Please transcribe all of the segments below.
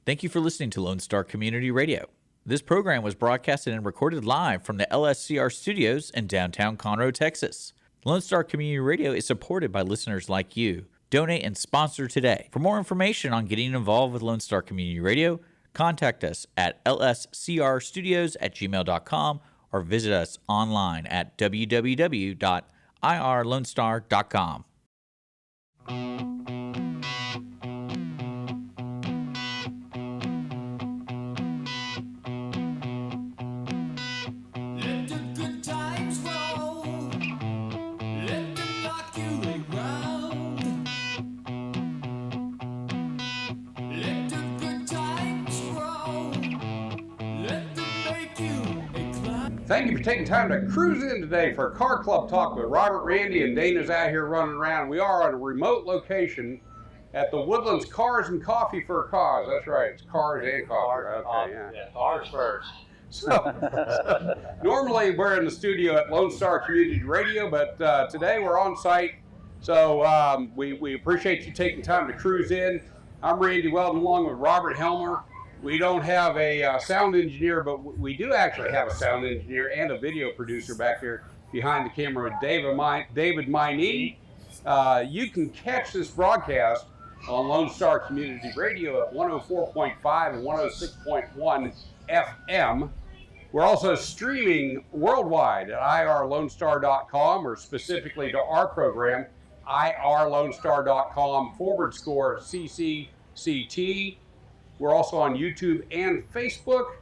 Thank you for listening to Lone Star Community Radio. This program was broadcasted and recorded live from the LSCR studios in downtown Conroe, Texas. Lone Star Community Radio is supported by listeners like you. Donate and sponsor today. For more information on getting involved with Lone Star Community Radio, contact us at lscrstudios@gmail.com or visit us online at www.irlonestar.com. Thank you for taking time to cruise in today for Car Club Talk with Robert, Randy, and Dana's out here running around. We are on a remote location at the Woodlands Cars and Coffee for a Cause. That's right, it's cars and coffee. Okay, yeah, cars first. So normally we're in the studio at Lone Star Community Radio, but today we're on site. So we appreciate you taking time to cruise in. I'm Randy Weldon along with Robert Helmer. We don't have a sound engineer, but we do actually have a sound engineer and a video producer back here behind the camera with David Miney. You can catch this broadcast on Lone Star Community Radio at 104.5 and 106.1 FM. We're also streaming worldwide at irlonestar.com, or specifically to our program, irlonestar.com/CCCT. We're also on YouTube and Facebook.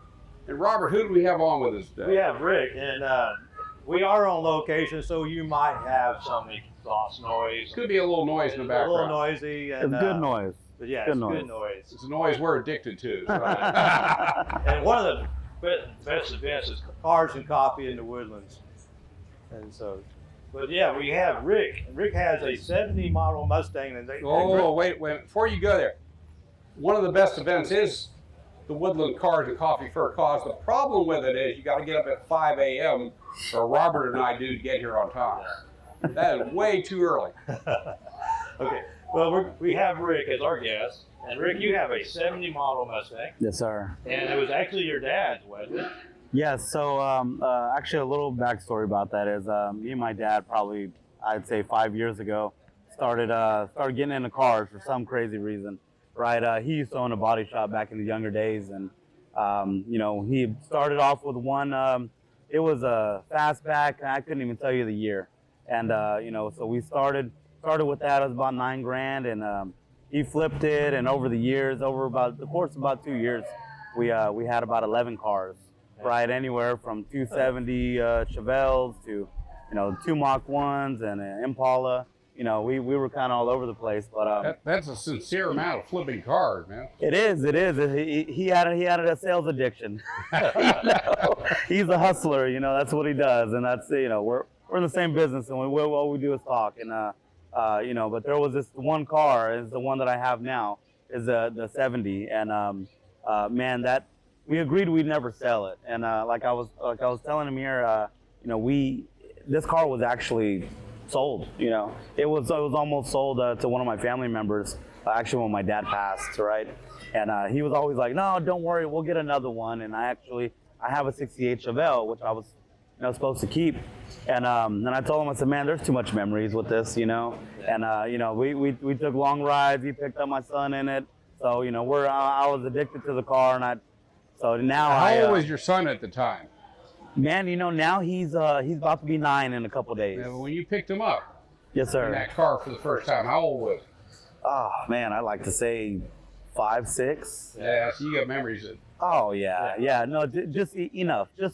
And Robert, who do we have on with us today? We have Rick, and we are on location, so you might have some exhaust noise. Could be a little noise in the background. A little noisy. And, it's good noise. But yeah, good it's noise. good noise. It's a noise we're addicted to. So. And one of the best events is Cars and Coffee in the Woodlands. And so, but yeah, we have Rick. Rick has a 70 model Mustang. And wait. Before you go there, one of the best events is the Woodland Cars and Coffee for a Cause. The problem with it is you got to get up at 5 a.m. or Robert and I do to get here on time. That is way too early. Okay. Well, we have Rick as our guest. And Rick, you have a 70 model Mustang. Yes, sir. And it was actually your dad's, wasn't it? Yes. So actually a little backstory about that is me and my dad probably, I'd say 5 years ago, started getting into cars for some crazy reason. Right, he used to own a body shop back in the younger days, and he started off with one. It was a fastback. I couldn't even tell you the year, and so we started with that. It was about $9,000, and he flipped it. And over the years, over about the course of about 2 years, we had about 11 cars, right, anywhere from 270 Chevelles to 2 Mach 1s and an Impala. We were kind of all over the place, but that's a sincere amount of flipping cars, man. It is. He had a sales addiction. He's a hustler. That's what he does, and that's we're in the same business, and all we do is talk. And but there was this one car, is the one that I have now, is the 70, and man, that we agreed we'd never sell it. And like I was telling him here, this car was actually sold. It was almost sold to one of my family members, actually when my dad passed, right? And he was always like, no, don't worry, we'll get another one. And I have a 68 Chevelle, which I was supposed to keep. And then I told him, I said, man, there's too much memories with this, and we took long rides. He picked up my son in it, so I was addicted to the car. And how old was your son at the time? Man, now he's about to be 9 in a couple days. Yeah, when you picked him up, yes, sir, in that car for the first time, how old was he? Oh man, I like to say 5, 6. Yeah, so you got memories of. Oh yeah. No, just enough, and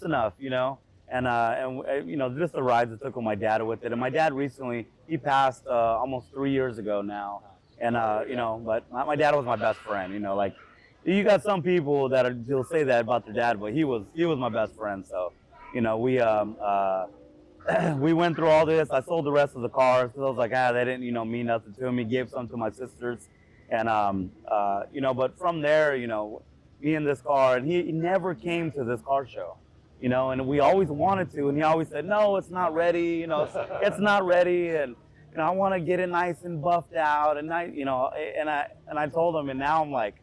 just the rides I took with my dad with it. And my dad recently, he passed almost 3 years ago now, and but my dad was my best friend. Like you got some people they'll say that about their dad, but he was my best friend. So. We went through all this. I sold the rest of the cars because I was like, they didn't, mean nothing to me. Gave some to my sisters, and but from there, me and this car, and he never came to this car show, and we always wanted to, and he always said, no, it's not ready, it's not ready, and I want to get it nice and buffed out, and I told him, and now I'm like,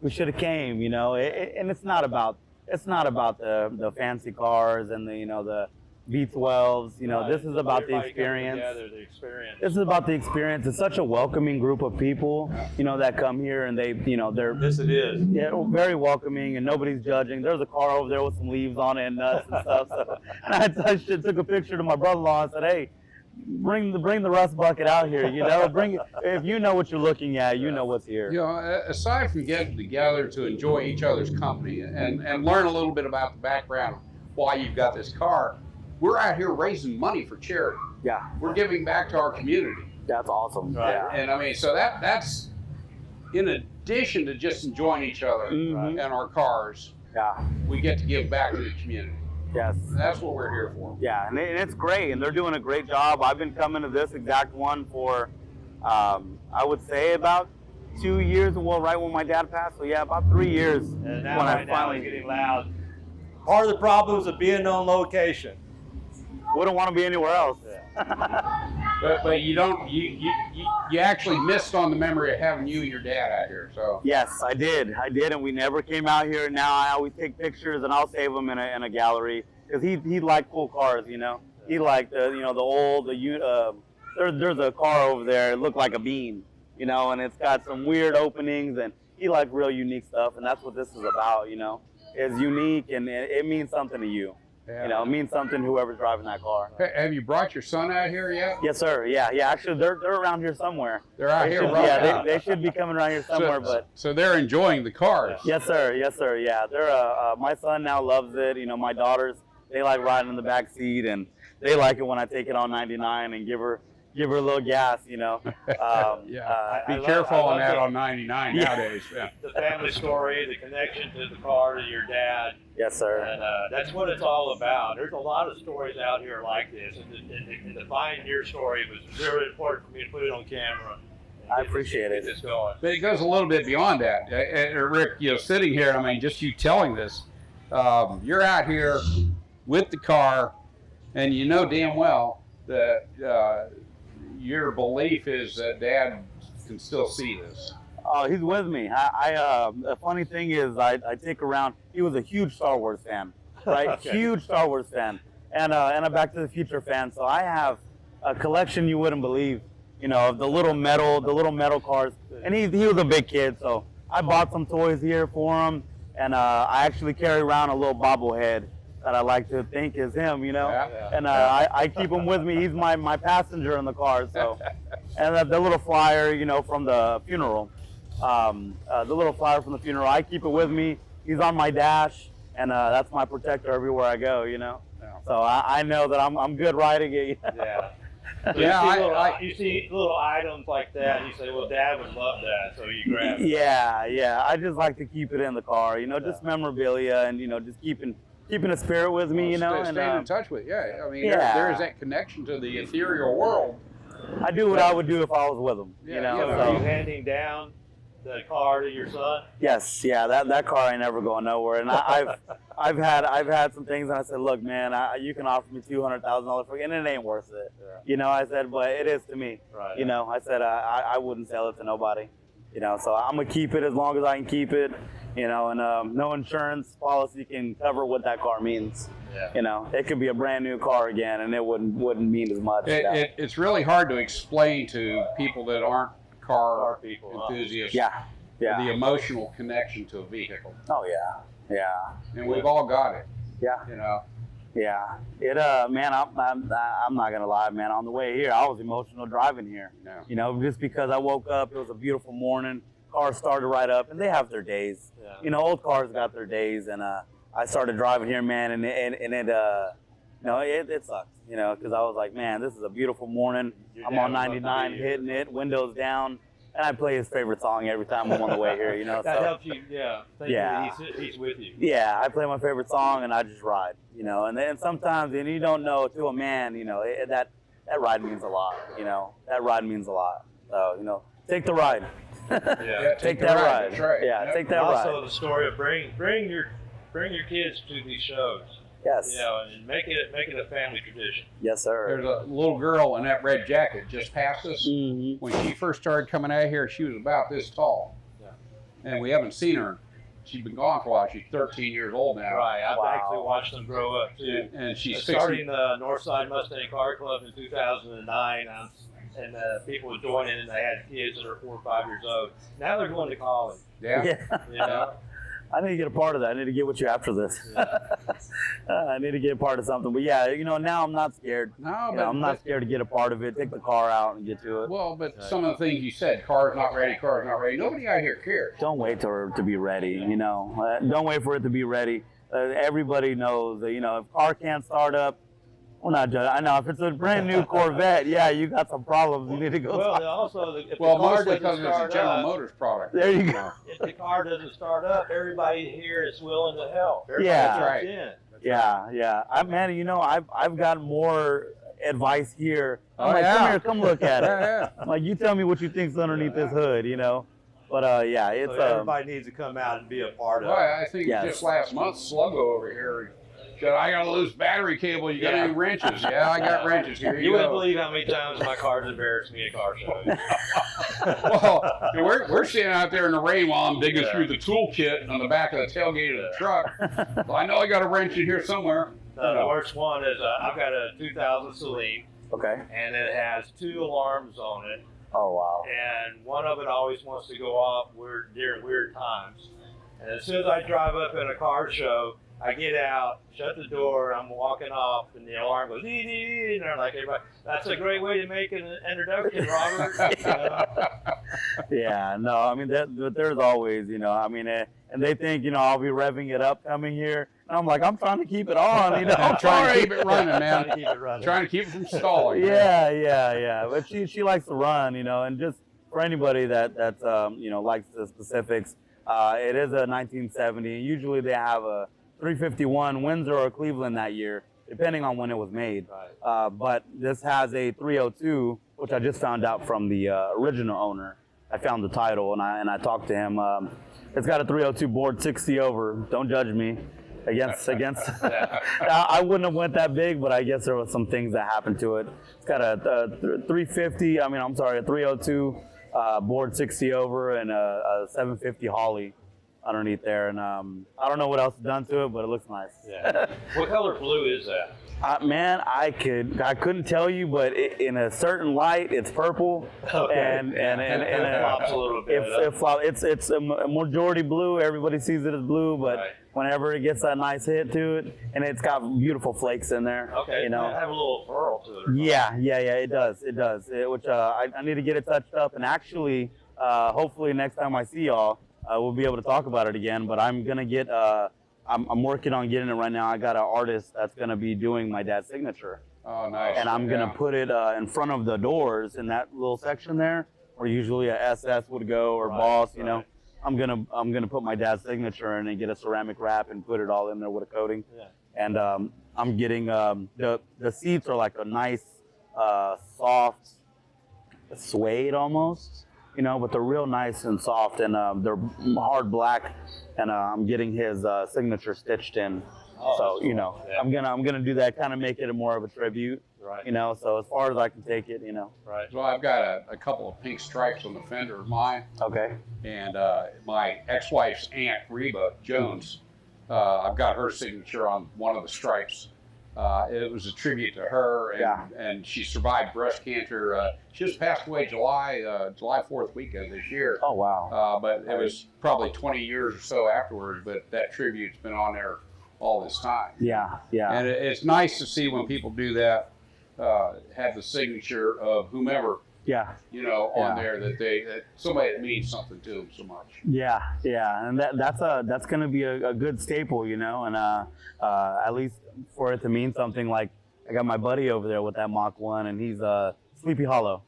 we should have came, you know. And it's not about the fancy cars and the V12s, you know. This is about the experience. This is about the experience. It's such a welcoming group of people, you know, that come here, and they're This it is. yeah, very welcoming, and nobody's judging. There's a car over there with some leaves on it and nuts and stuff. So, and I took a picture to my brother-in-law and said, hey, bring the rust bucket out here, you know. If you know what you're looking at, you know what's here. You know, aside from getting together to enjoy each other's company and learn a little bit about the background why you've got this car, we're out here raising money for charity. Yeah, We're giving back to our community. that's awesome. Right. Yeah. And I mean, so that's in addition to just enjoying each other Mhm. and our cars, Yeah. we get to give back to the community. Yes. That's what we're here for. Yeah, and it's great, and they're doing a great job. I've been coming to this exact one for, I would say about 2 years. Well, right when my dad passed, so yeah, about 3 years. And now, when I right now finally it's getting loud. Part of the problems of being on location. wouldn't want to be anywhere else. But you don't you actually missed on the memory of having you and your dad out here. So Yes, I did, and we never came out here. Now I always take pictures, and I'll save them in a gallery because he liked cool cars, you know. He liked the old there's a car over there. It looked like a beam, you know, and it's got some weird openings, and he liked real unique stuff, and that's what this is about, you know. It's unique, and it means something to you. yeah. You know, it means something to whoever's driving that car. Have you brought your son out here yet? Yes, sir. Yeah. Actually, they're around here somewhere. They're out They here. should- right yeah, now. they should be coming around here somewhere. But So they're enjoying the cars. yes, sir. Yes, sir. Yeah, they're. My son now loves it. You know, my daughters, they like riding in the back seat, and they like it when I take it on 99 and give her a little gas. You know. Yeah. Be I careful love on that the- on 99 nowadays. Yeah. The family story, the connection to the car, to your dad, Yes, sir. and that's what it's all about. There's a lot of stories out here like this, and to find your story was really important for me to put it on camera. and I get this- appreciate get it. this going. But it goes a little bit beyond that. Rick, you know, sitting here, I mean, just you telling this, you're out here with the car, and you know damn well that your belief is that Dad can still see this. Oh, he's with me. The funny thing is, I take around. He was a huge Star Wars fan, right? Okay. Huge Star Wars fan, and a Back to the Future fan. So I have a collection you wouldn't believe, you know, of the little metal cars. And he was a big kid, so I bought some toys here for him, and I actually carry around a little bobblehead that I like to think is him, you know. Yeah. And I keep him with me. He's my passenger in the car. So, and the little flyer, you know, from the funeral. The little flyer from the funeral, I keep it with me. He's on my dash, and that's my protector everywhere I go, you know. Yeah. So I know that I'm good riding it. Yeah. So Yeah, you see little items like that, and you say, well, Dad would love that, so you grab it. Yeah. I just like to keep it in the car, you know, just memorabilia, and you know, just keeping a spirit with me, you know. And Staying in touch with, yeah. I mean, yeah. there is that connection to the ethereal world. I do what I would do if I was with him, you Yeah, know. So yeah. are you So, handing down the car to your son? yes, yeah, that car ain't never going nowhere. And I've had some things, and I said, look, man, you can offer me $200,000 for it, and it ain't worth it. Yeah. You know, I said, but it is to me. Right. You know, I said I wouldn't sell it to nobody. You know, so I'm gonna keep it as long as I can keep it. You know, and no insurance policy can cover what that car means. Yeah. You know, it could be a brand new car again, and it wouldn't mean as much. you know. It's really hard to explain to people that aren't car Car people, enthusiasts Yeah. the emotional connection to a vehicle. Oh yeah. And we've all got it, Yeah. you know. Yeah. It man, I'm not gonna lie, man. On the way here, I was emotional driving here. Yeah. You know, just because I woke up, it was a beautiful morning. Cars started right up, and they have their days. Yeah. You know, old cars got their days, and I started driving here, man, and it sucked. You know, because I was like, man, this is a beautiful morning. Your I'm dad on would love to 99, be here. hitting it, windows down, and I play his favorite song every time I'm on the way here. You know, That so helps you, yeah. Think Yeah. that he's with you. yeah, I play my favorite song and I just ride. You know, and then sometimes, and you don't know, to a man, you know, that ride means a lot. You know, that ride means a lot. So you know, take the ride. Yeah. Take the that ride, ride. that's right. Yeah, Yep. take And that also ride. the story of bring your kids to these shows. Yes. You know, and make it a family tradition. Yes, sir. There's a little girl in that red jacket just past us. Mhm. When she first started coming out here, she was about this tall. Yeah. and we haven't seen her. She's been gone for a while. She's 13 years old now. Right, I've Wow. actually watched them grow up too. And she's starting the Northside Mustang Car Club in 2009, and people would join in, and they had kids that are 4 or 5 years old. Now they're going to college. Yeah. You know? I need to get a part of that. I need to get with you after this. I need to get a part of something. But yeah, now I'm not scared. No, You but know, I'm not scared to get a part of it, take the car out and get to it. Well, but some of the things you said, car's not ready, car's not ready. Nobody out here cares. Don't wait for it to be ready, don't wait for it to be ready. Everybody knows that, if car can't start up, well, not just, I know if it's a brand new Corvette, yeah, you got some problems. You need to go. Well, also, if the car Mostly doesn't because it's a start General up, Motors product. There you go. if the car doesn't start up, everybody here is willing to help. Everybody Yeah. jumps Right. in. Yeah. I've got more advice here. I'm Oh, like, yeah. come here, come look at it. Yeah. I'm like, you tell me what you think's underneath this hood, But yeah, it's So everybody needs to come out and be a part of Boy, it. I think Yes. just last month, Sluggo over here said, I got a loose battery cable. You got Yeah. any wrenches? Yeah, I got wrenches. Here You you wouldn't go. believe how many times my car's embarrassed me at car shows. Well, we're sitting out there in the rain while I'm digging Yeah. through the toolkit on the back of the tailgate of the truck. Well, I know I got a wrench in here somewhere. The worst one is I've got a 2000 Saline, okay. and it has 2 alarms on it, Oh wow. and one of it always wants to go off during weird times. And as soon as I drive up in a car show, I get out, shut the door, I'm walking off, and the alarm goes, dee, dee, dee, and they're like, everybody, that's a great way to make an introduction, Robert. Yeah, no, I mean, but there's always, and they think, I'll be revving it up coming here. And I'm like, I'm trying to keep it on, I'm trying to keep it running, Trying to man. keep it running. Trying to keep it from stalling. Yeah. But she likes to run, and just for anybody that's likes the specifics, it is a 1970. And usually they have a 351 Windsor or Cleveland that year, depending on when it was made. Right. But this has a 302, which I just found out from the original owner. I found the title and I talked to him. It's got a 302 board 60 over. Don't judge me. Against. I wouldn't have went that big, but I guess there was some things that happened to it. It's got a 350. A 302 board 60 over and a 750 Holly underneath there, and I don't know what else is done to it, but it looks nice. Yeah. What color blue is that? Man, I couldn't tell you, but in a certain light, it's purple, Okay. and It flops a little bit. it's a majority blue. Everybody sees it as blue, but Right. whenever it gets that nice hit to it, and it's got beautiful flakes in there. Okay. It have a little pearl to it. Or Yeah, it does. Which I need to get it touched up, and actually, hopefully next time I see y'all, we'll be able to talk about it again. But I'm gonna get. I'm working on getting it right now. I got an artist that's gonna be doing my dad's signature, Oh, nice. and I'm gonna put it in front of the doors in that little section there, where usually a SS would go or Right, Boss. right. I'm gonna put my dad's signature in and get a ceramic wrap and put it all in there with a coating. Yeah. And I'm getting the seats are like a nice soft suede almost, but they're real nice and soft, and they're hard black, and I'm getting his signature stitched in. Oh, So that's cool. Yeah. I'm gonna do that, kind of make it more of a tribute, Right. So as far as I can take it, Right. So I've got a couple of pink stripes on the fender of mine, Okay. and my ex-wife's aunt, Reba Jones, I've got her signature on one of the stripes. It was a tribute to her, and she survived breast cancer. She just passed away July 4th weekend this year. Oh wow. But it was probably 20 years or so afterwards, but that tribute's been on there all this time. Yeah. And it's nice to see when people do that, have the signature of whomever, Yeah. on there, that somebody that means something to them so much. Yeah, and that's gonna be a good staple, and at least for it to mean something. Like I got my buddy over there with that Mach 1, and he's Sleepy Hollow.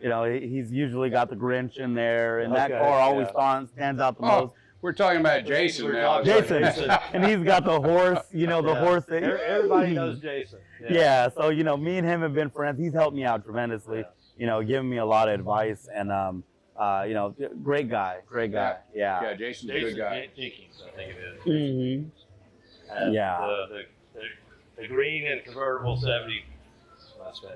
He's usually got the Grinch in there, and that Okay, car always yeah. stands out the Oh, most. we're talking about Jason We're now. talking about Jason, and he's got the horse, the Yeah. horse thing. Everybody knows Jason. Yeah, so me and him have been friends. He's helped me out tremendously. Giving me a lot of advice, and great guy. Yeah, Jason's a good Jason guy. Jenkins, I think it is. Mm-hmm. Yeah. The green and convertible 70 Mustang.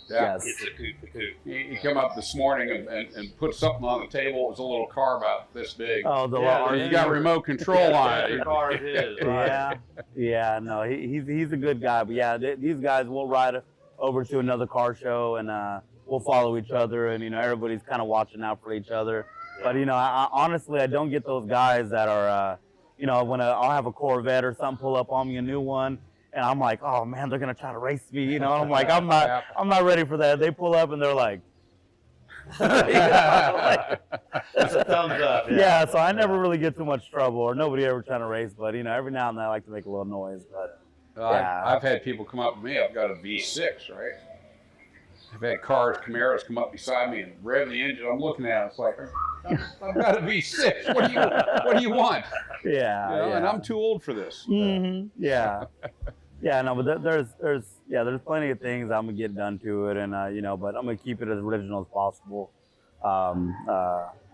Yeah. Yes. It's a coop to coop. He come up this morning and put something on the table. It was a little car about this big. Oh, the Yeah, large- You got remote control on The it. car is his, right? Yeah. No, he's a good guy. But yeah, these guys will ride over to another car show and we'll follow each other, and everybody's kind of watching out for each other. But I honestly, I don't get those guys that are when I'll have a Corvette or something pull up on me, a new one. And I'm like, oh man, they're gonna try to race me, And I'm like, I'm not ready for that. They pull up and they're like, That's a thumbs up. yeah. So I never really get too much trouble, or nobody ever trying to race. But every now and then I like to make a little noise. But yeah. I've had people come up to me. I've got a V6, right? I've had Camaros come up beside me and rev the engine. I'm looking at it. It's like, I've got a V6. What do you want? Yeah. And I'm too old for this. Mm-hmm. Yeah. Yeah, no, but there's plenty of things I'm gonna get done to it, and but I'm gonna keep it as original as possible.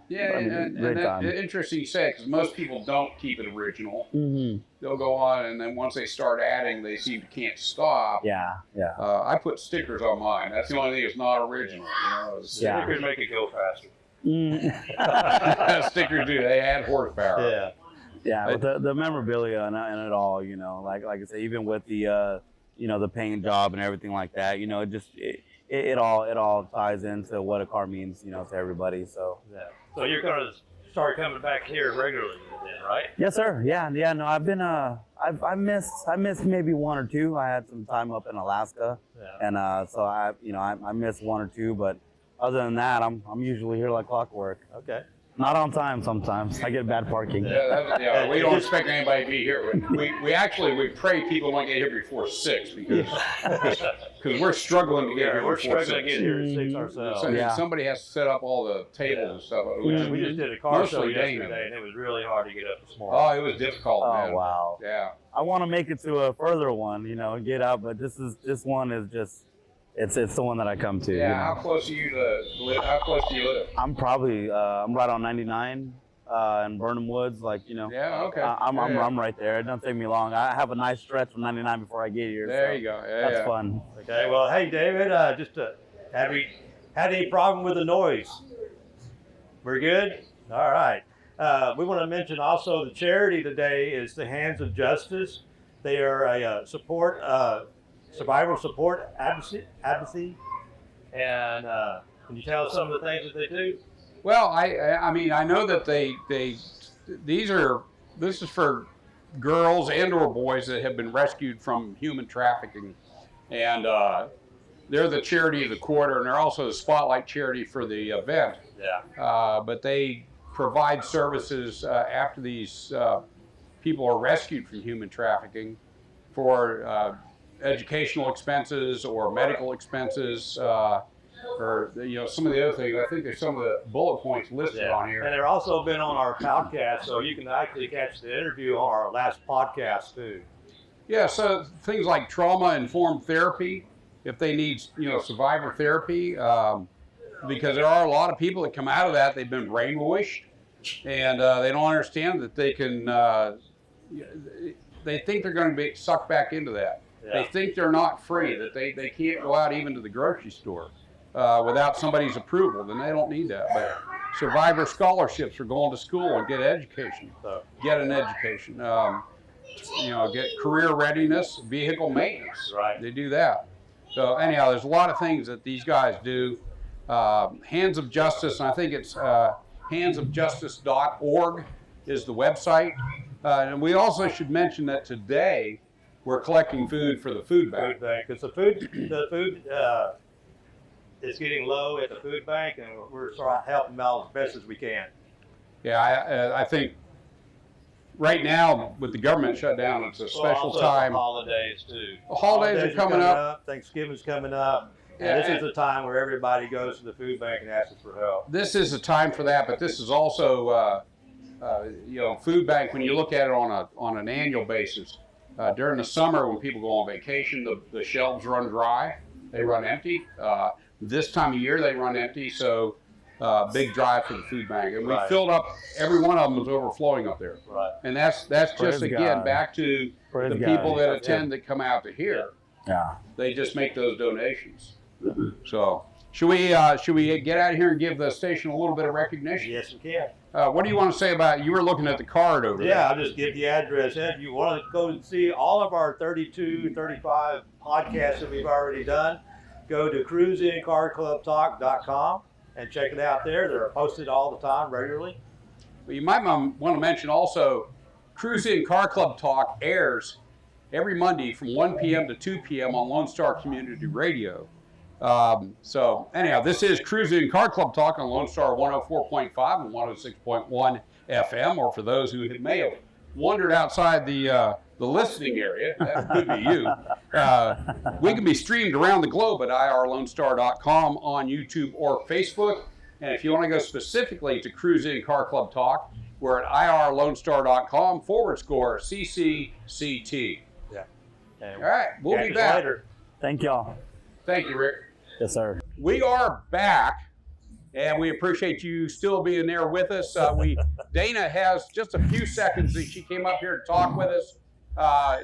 Yeah, and that's interesting you say it, because most people don't keep it original. Mm-hmm. They'll go on, and then once they start adding, they see you can't stop. Yeah. I put stickers on mine. That's the only thing that's not original. Yeah. Stickers make it go faster. Stickers do. They add horsepower. Yeah. Yeah, but the memorabilia and it all, like I say, even with the the paint job and everything like that, it all ties into what a car means, to everybody. So Yeah. So you're gonna start coming back here regularly then, right? yes, sir. Yeah. No, I've been I missed maybe one or two. I had some time up in Alaska, Yeah. and so I missed one or two, but other than that, I'm usually here like clockwork. Okay. Not on time sometimes. I get bad parking. Yeah, we don't expect anybody to be here. We pray people don't get here before 6 because we're struggling to get here. We're before struggling to 6. get here at 6 ourselves. So Yeah. somebody has to set up all the tables and stuff. We just did a car show Mostly Dana. yesterday, and it was really hard to get up this morning. Oh, it was difficult, Oh man. wow. Yeah. I want to make it to a further one, get out, but this one is just it's the one that I come to. Yeah. How close do you live? How close do you live? I'm probably I'm right on 99 in Burnham Woods, Yeah. Okay. I'm right there. It doesn't take me long. I have a nice stretch from 99 before I get here. There so you go. Yeah, That's yeah. fun. Okay. Well, hey, David, have we had any problem with the noise? We're good? All right. We want to mention also the charity today is the Hands of Justice. They are a survival support advocacy. And can you tell us some of the things that they do? Well, I mean, I know that this is for girls and/or boys that have been rescued from human trafficking, and they're the charity of the quarter, and they're also the spotlight charity for the event. Yeah. But they provide services after these people are rescued from human trafficking for educational expenses or medical expenses. Or some of the other things. I think there's some of the bullet points listed on here. And they're also been on our podcast, so you can actually catch the interview on our last podcast too. Yeah, so things like trauma-informed therapy, if they need survivor therapy, because there are a lot of people that come out of that, they've been brainwashed, and they don't understand that they can. They think they're going to be sucked back into that. Yeah. They think they're not free, that they can't go out even to the grocery store without somebody's approval. Then they don't need that. But survivor scholarships for going to school and get education. Get an education. Get career readesness, vehicle maintenance. Right. They do that. So anyhow, there's a lot of things that these guys do. Hands of Justice, and I think it's handsofjustice.org is the website. And we also should mention that today we're collecting food for the food bank. Because the food is getting low at the food bank, and we're trying to help them out as best as we can. Yeah, I think right now with the government shutdown, it's a special time. Holidays too. The holidays are coming up. Thanksgiving's coming up. Yeah, And this is a time where everybody goes to the food bank and asks for help. This is a time for that, but this is also, food bank. When you look at it on an annual basis, during the summer when people go on vacation, the shelves run dry. They run empty. This time of year they run empty. So big drive for the food bank, and we filled up. Every one of them was overflowing up there. Right. And that's just again back to the people that attend that come out to here. Yeah. They just make those donations. So should we get out of here and give the station a little bit of recognition? Yes, you can. What do you want to say about? You were looking at the card over there. Yeah, I'll just give the address. If you want to go and see all of our 32, 35 podcasts that we've already done, go to cruisincarclubtalk.com and check it out there. They're posted all the time, regularly. Well, you might want to mention also, Cruisin Car Club Talk airs every Monday from 1 p.m. to 2 p.m. on Lone Star Community Radio. So anyhow, this is Cruisin Car Club Talk on Lone Star 104.5 and 106.1 FM, or for those who may have wandered outside the listening area, that could be you. We can be streamed around the globe at irlonestar.com on YouTube or Facebook. And if you want to go specifically to Cruisin Car Club Talk, we're at irlonestar.com/CCCT. Yeah. All right, we'll be back later. Thank y'all. Thank you, Rick. Yes, sir. We are back, and we appreciate you still being there with us. Dana has just a few seconds that she came up here to talk with us.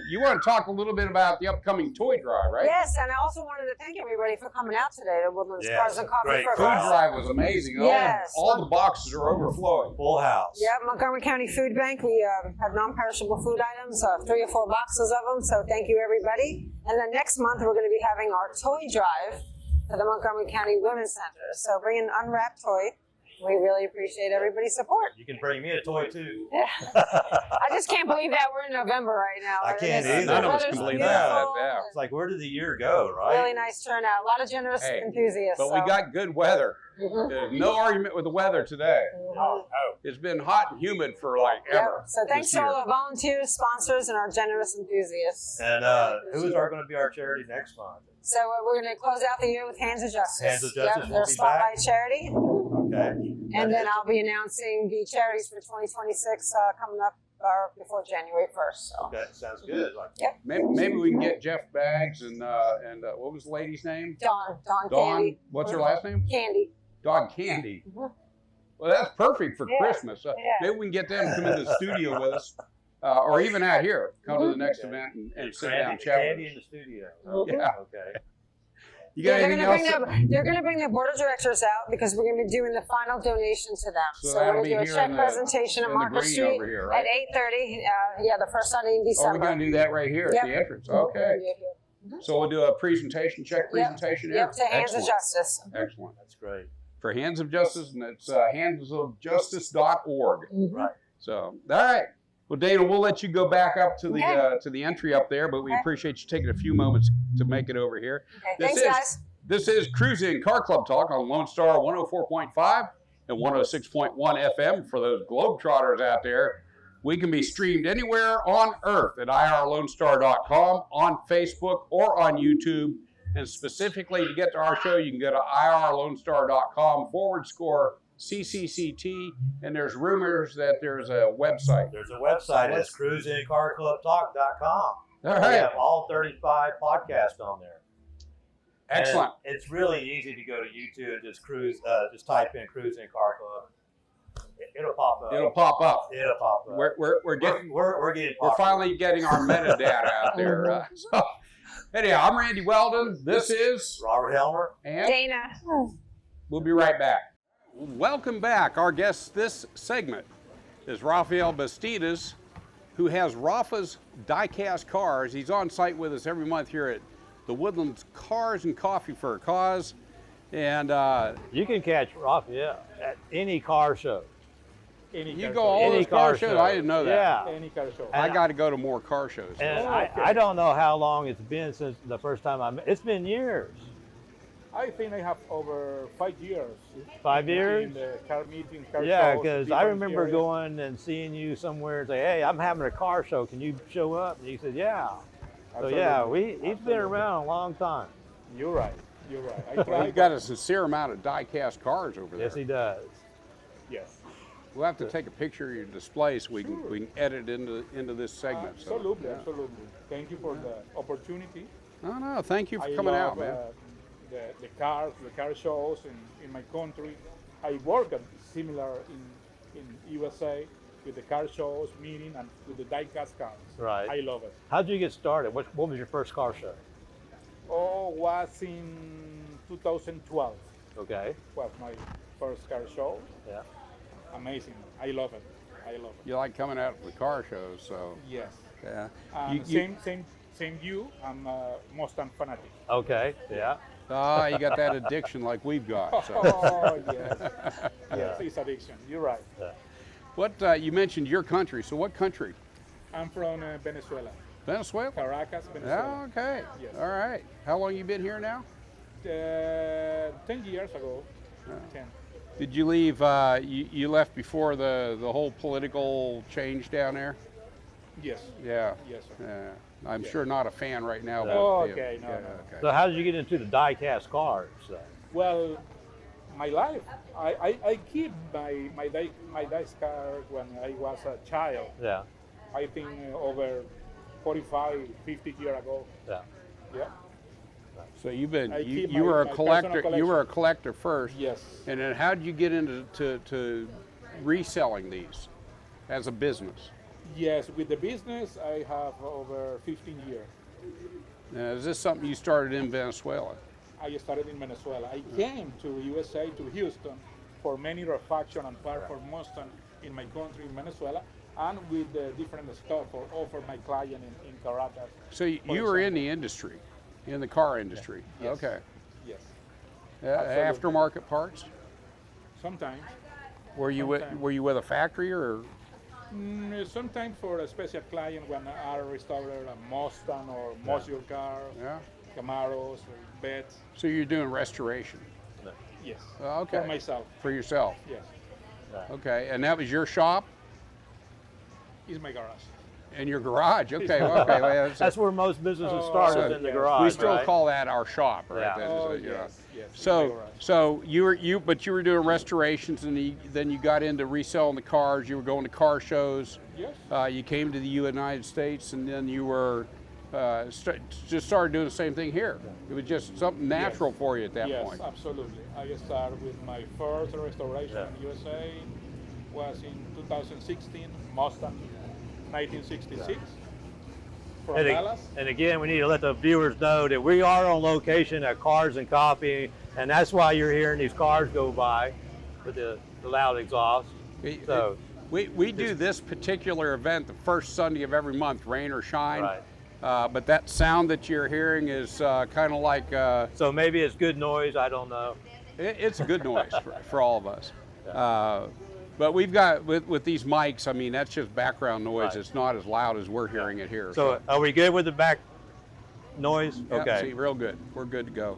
You want to talk a little bit about the upcoming toy drive, right? Yes, and I also wanted to thank everybody for coming out today to Woodlands Yes, Cars and Coffee great. for Food Christ. drive was amazing. Yes. All the boxes are overflowing. Full house. Yeah, Montgomery County Food Bank. We have non-perishable food items, 3 or 4 boxes of them. So thank you, everybody. And then next month we're going to be having our toy drive for the Montgomery County Women's Center. So bring an unwrapped toy. We really appreciate everybody's support. You can bring me a toy too. Yeah. I just can't believe that we're in November right now. I can't It's- either. None of us weather's can believe beautiful. that. Yeah. It's like, where did the year go, right? Really nice turnout. A lot of generous Hey, enthusiasts. But we got good weather. Mhm. There's no argument with the weather today. Mhm. It's been hot and humid for like Yep. ever. So thanks this to all year. our volunteers, sponsors, and our generous enthusists. And who is going to be our charity next month? So we're going to close out the year with Hands of Justice. Hands of Justice Yep, will their be spotlight back. charity. Okay. And then I'll be announcing the charities for 2026 coming up before January 1st. So. Okay, sounds good. Like, Maybe we can get Jeff Baggs and what was the lady's name? Dawn Dawn. Candy. What's her last name? Candy. Dawn Candy. Mhm. Well, that's perfect for Yeah. Christmas. Yeah. Maybe we can get them to come into the studio with us, or even out here. Come to the next Okay. event and sit down and Candy, chat Candy with in us. the studio. Yeah. Okay. You got anything else? They're going to bring their board of directors out because we're going to be doing the final donation to them. So So, that'll we're be going to do a here check in the- presentation at in the Market green Street over here, right? at 8:30. Yeah, the first Sunday in Oh, December. we're going to do that right here at Yep. the entrance. We're Okay. gonna do it here. So we'll do a presentation, check presentation here. Yep, to Hands of Excellent. Justice. Excellent. That's great. For Hands of Justice, and it's handsofjustice.org. Mhm. Right. So, all right. Well, Dana, we'll let you go back up to the Okay. to the entry up there, but we Okay. appreciate you taking a few moments to make it over here. Okay, This thanks, is- guys. This is Cruisin Car Club Talk on Lone Star 104.5 and 106.1 FM. For those Globetrotters out there, we can be streamed anywhere on earth at irlonestar.com, on Facebook, or on YouTube. And specifically to get to our show, you can go to irlonestar.com/CCCT. And there's rumors that there's a website. There's a website. It's cruisincarclubtalk.com. All We right. have all 35 podcasts on there. Excellent. And it's really easy to go to YouTube and just just type in Cruisin Car Club. It'll pop up. It'll pop up. It'll pop up. We're getting We're getting We're popular. finally getting our metadata out there. So, anyhow, I'm Randy Weldon. This is Robert Helmer. and Dana. we'll be right back. Welcome back. Our guest this segment is Rafael Bastidas, who has Rafa's die-cast cars. He's on site with us every month here at the Woodlands Cars and Coffee for a Cause. And You can catch Rafael at any car show. you go all those car shows? I didn't know that. Yeah. Any car show. I got to go to more car shows. And okay. I don't know how long it's been since the first time I met. It's been years. I think I have over 5 years. 5 years? In the car meetings, car Yeah, shows, because I different remember areas. going and seeing you somewhere and say, "Hey, I'm having a car show. Can you show up?" And you said, "Yeah." So yeah, Absolutely. he's been around a long time. You're right. You're right. I Well, try. you've got a sincere amount of die-cast cars over there. Yes, he does. Yes. We'll have to take a picture of your display so we can edit into this segment. So, Absolutely. yeah. Absolutely. Thank you for the opportunity. No, thank you for I coming love, out, man. The car shows in my country. I work at similar in USA with the car shows, meeting, and with the die-cast cars. Right. I love it. How'd you get started? What was your first car show? Oh, was in 2012 Okay. was my first car show. Yeah. Amazing. I love it. I love it. You like coming out to the car shows, so Yes. yeah. Same you. I'm a Mustang fanatic. Okay. Yeah. You got that addiction like we've got. So. Oh yes. Yes, it's addiction. You're right. What you mentioned your country? So what country? I'm from Venezuela, Venezuela. Caracas, Yeah. Venezuela. Okay. Yes. All right. How long you been here now? 10 years ago. 10. Did you leave? You left before the whole political change down there? Yes. Yeah. Yes, sir. Yeah. I'm sure not a fan right now. But, Oh, yeah, okay. No, yeah, no. okay. So how did you get into the die-cast cars? Well, my life. I keep my dice car when I was a child. Yeah. I think over 45, 50 years ago. Yeah. Yeah. So you've been I you, keep you were a my collector. personal You were a collection. collector first. Yes. And then how did you get into to reselling these as a business? Yes, with the business, I have over 15 years. Now, is this something you started in Venezuela? I started in Venezuela. I came to USA, to Houston, for many refactions and parts for Mustang in my country, in Venezuela, and with different stuff for offer my client in Caracas. So you For were in example. the industry, in the car industry. Yes. Okay. Yes, Aftermarket parts. sometimes. Were you with a factory or? Sometimes for a special client when I restore a Mustang or muscle car, Yeah. Camaros, or Beds. So you're doing restoration. Yes. Okay. For myself. For yourself. Yes. Okay. And that was your shop It's my garage. and your garage. Okay. Well, okay. Well, That's where most businesses Oh, start, so is in the yes. garage. we still right? call that our shop, right? Yeah. That is, Oh, you know. yes, yes. it's my So, garage. so you were doing restorations, and then you got into reselling the cars. You were going to car shows. Yes. You came to the United States, and then you were just started doing the same thing here. It was just something natural for you at that Yes, point. absolutely. I started with my first restoration Yeah. in USA. Was in 2016, Mustang, 1966, from And, Dallas. and again, we need to let the viewers know that we are on location at Cars and Coffee, and that's why you're hearing these cars go by with the loud exhaust. So, We do this particular event the first Sunday of every month, rain or shine. Right. But that sound that you're hearing is kind of like so maybe it's good noise. I don't know. it's a good noise for all of us. But we've got with these mics. I mean, that's just background noise. Right. It's not as loud as we're hearing it here. So are we good with the back noise? Yeah, Okay. see, real good. We're good to go.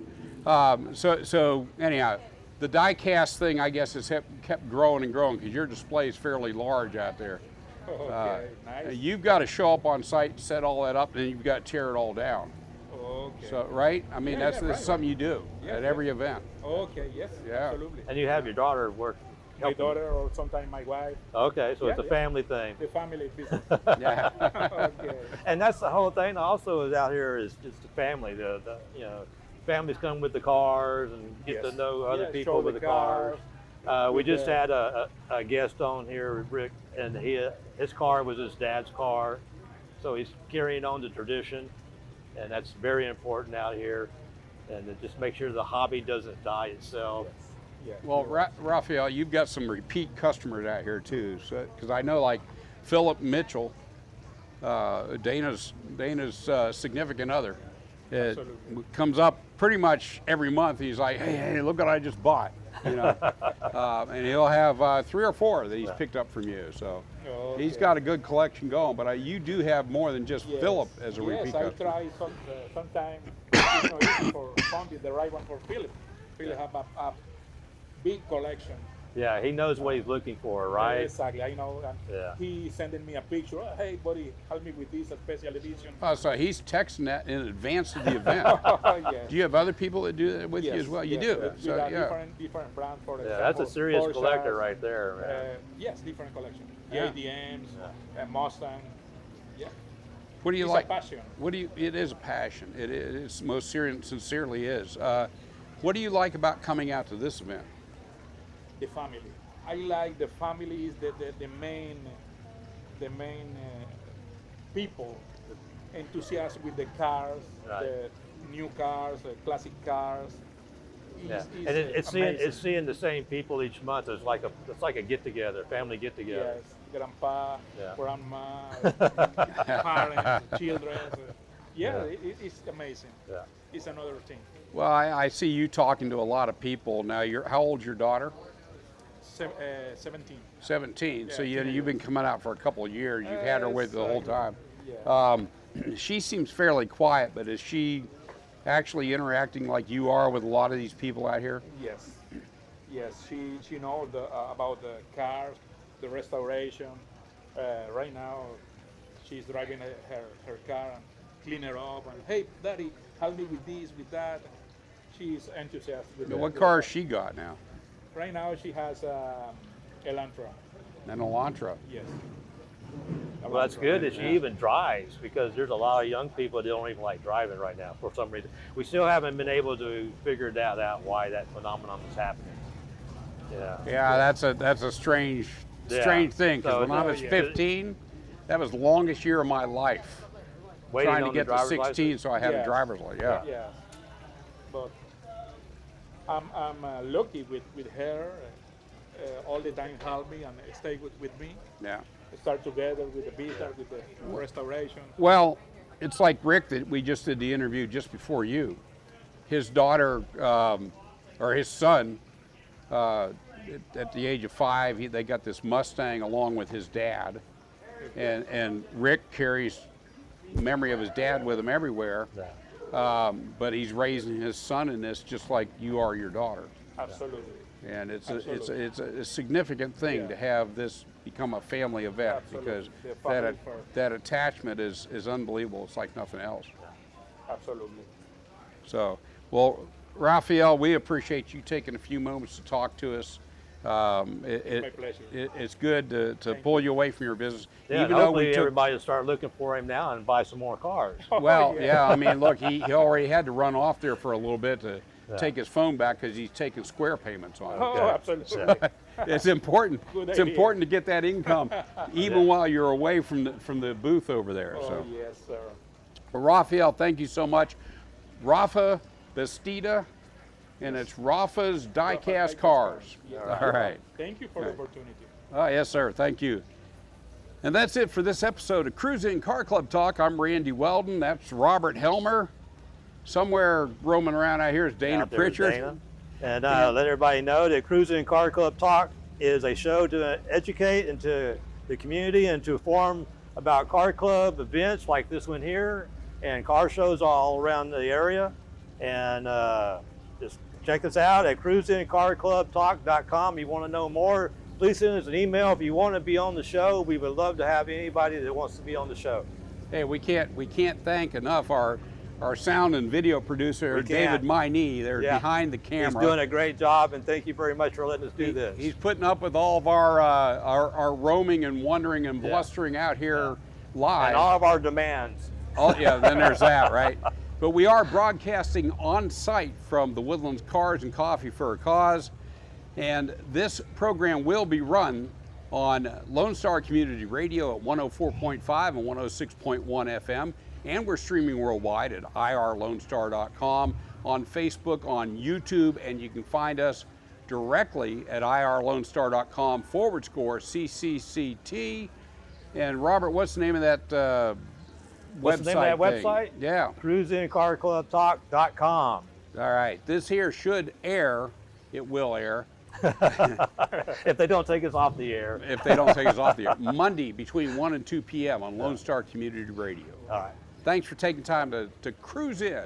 So anyhow, the die cast thing, I guess, has kept growing and growing because your display is fairly large out there. Okay, nice. You've got to show up on site, set all that up, and then you've got to tear it all down. Okay. So, right? I mean, Yeah, that's right, something you do Yeah, at yeah. every event. Okay, yes, Yeah. absolutely. And you have your daughter work. My helping. daughter or sometimes my wife, Okay, so it's Yeah, a yeah. family thing. the family business. Yeah. Okay. And that's the whole thing. Also, is out here is just the family. The families come with the cars and get to Yes. know other Yeah, people show with the the cars. We with just the- had a guest on here, Rick, and his car was his dad's car, so he's carrying on the tradition, and that's very important out here. And to just make sure the hobby doesn't die itself. Yeah. Well, Rafael, you've got some repeat customers out here too. So, because I know, like Philip Mitchell, Dana's significant other, Absolutely. comes up pretty much every month. He's like, "Hey, look what I just bought," you know, and he'll have 3 or 4 that he's picked up from you. So he's Okay. got a good collection going. But you do have more than just Yes. Philip as a repeat Yes, I customer. try sometimes for find the right one for Philip. Philip have a big collection. Yeah, he knows what he's looking for, right? Exactly, I know. And Yeah. he sending me a picture. Oh, hey, buddy, help me with this special edition. So he's texting that in advance of the event. Yes. Do you have other people that do that with you Yes, as well? You yes, do. yes. So We got yeah. different brand for Yeah, example. that's a serious Porsches, collector right there, man. Yes, different collection. Yeah. JDMs, Mustang. Yeah. What do you It's like? a passion. It is a passion. It's most sincerely is. What do you like about coming out to this event? The family. I like the family is the main people enthusiastic with the cars, Right. the new cars, the classic cars. Yeah. is And it's amazing. seeing the same people each month. It's like a get together, family get together. Yes, grandpa, Yeah. grandma, parents, children. Yeah, Yeah. it's amazing. Yeah. It's another thing. Well, I see you talking to a lot of people now. How old's your daughter? 17. 17. So Yeah, you've been coming out for a couple of years. You've had her with the whole time. Yeah. She seems fairly quiet, but is she actually interacting like you are with a lot of these people out here? Yes. Yes, she knows about the cars, the restoration. Right now, she's driving her car and clean it up. And hey, Daddy, help me with this, with that. She's enthusiastic. With What the car has she got now? Right now, she has Elantra. An Elantra. Yes. Well, that's good that she even drives, because there's a lot of young people that don't even like driving right now for some reason. We still haven't been able to figure that out, why that phenomenon is happening. Yeah. Yeah, that's a strange thing. Because So, when I was 15, that was the longest year of my life. Waiting Trying to on get the to driver's 16, license. so I had a Yes. driver's license. Yeah. Yes. But I'm lucky with her. All the time help me and stay with me. Yeah. Start together with the business, with the restoration. Well, it's like Rick that we just did the interview just before you. His daughter, or his son, at the age of 5, they got this Mustang along with his dad. And Rick carries memory of his dad with him everywhere. But he's raising his son in this just like you are your daughter. Absolutely. And it's Absolutely. a significant thing Yeah. to have this become a family event, Absolutely. because The family first. that attachment is unbelievable. It's like nothing else. Absolutely. So, well, Rafael, we appreciate you taking a few moments to talk to us. My pleasure. It's good to pull you away from your business. Yeah, and hopefully everybody will start looking for him now and buy some more cars. Well, yeah, I mean, look, he already had to run off there for a little bit to take his phone back because he's taking square payments on it. Oh, absolutely. It's important. Good It's idea. important to get that income, even while you're away from the booth over there. Oh, So, yes, sir. well, Rafael, thank you so much. Rafa Bastida, and it's Rafa's Diecast Cars. All right. Thank you for the opportunity. Oh, yes, sir. Thank you. And that's it for this episode of Cruisin' Car Club Talk. I'm Randy Weldon. That's Robert Helmer. Somewhere roaming around out here is Dana Out there is Pritchard. Dana. And let everybody know that Cruisin' Car Club Talk is a show to educate into the community and to inform about car club events like this one here and car shows all around the area. And just check us out at cruisincarclubtalk.com. If you want to know more, please send us an email. If you want to be on the show, we would love to have anybody that wants to be on the show. Hey, we can't thank enough our sound and video producer, We David can't. Miney. They're Yeah. behind the camera. He's doing a great job, and thank you very much for letting us do this. He's putting up with all of our roaming and wandering and blustering out here live. and all of our demands. Oh, yeah, then there's that, right? But we are broadcasting on site from the Woodlands Cars and Coffee for a Cause. And this program will be run on Lone Star Community Radio at 104.5 and 106.1 FM. And we're streaming worldwide at irlonestar.com, on Facebook, on YouTube, and you can find us directly at irlonestar.com/CCCT. And Robert, what's the name of that What's the name of that thing? website? Yeah. cruisincarclubtalk.com. All right. This here should air. It will air If they don't take us off the air. if they don't take us off the air. Monday between 1 and 2 p.m. on Lone Star Community Radio. All right. Thanks for taking time to cruise in.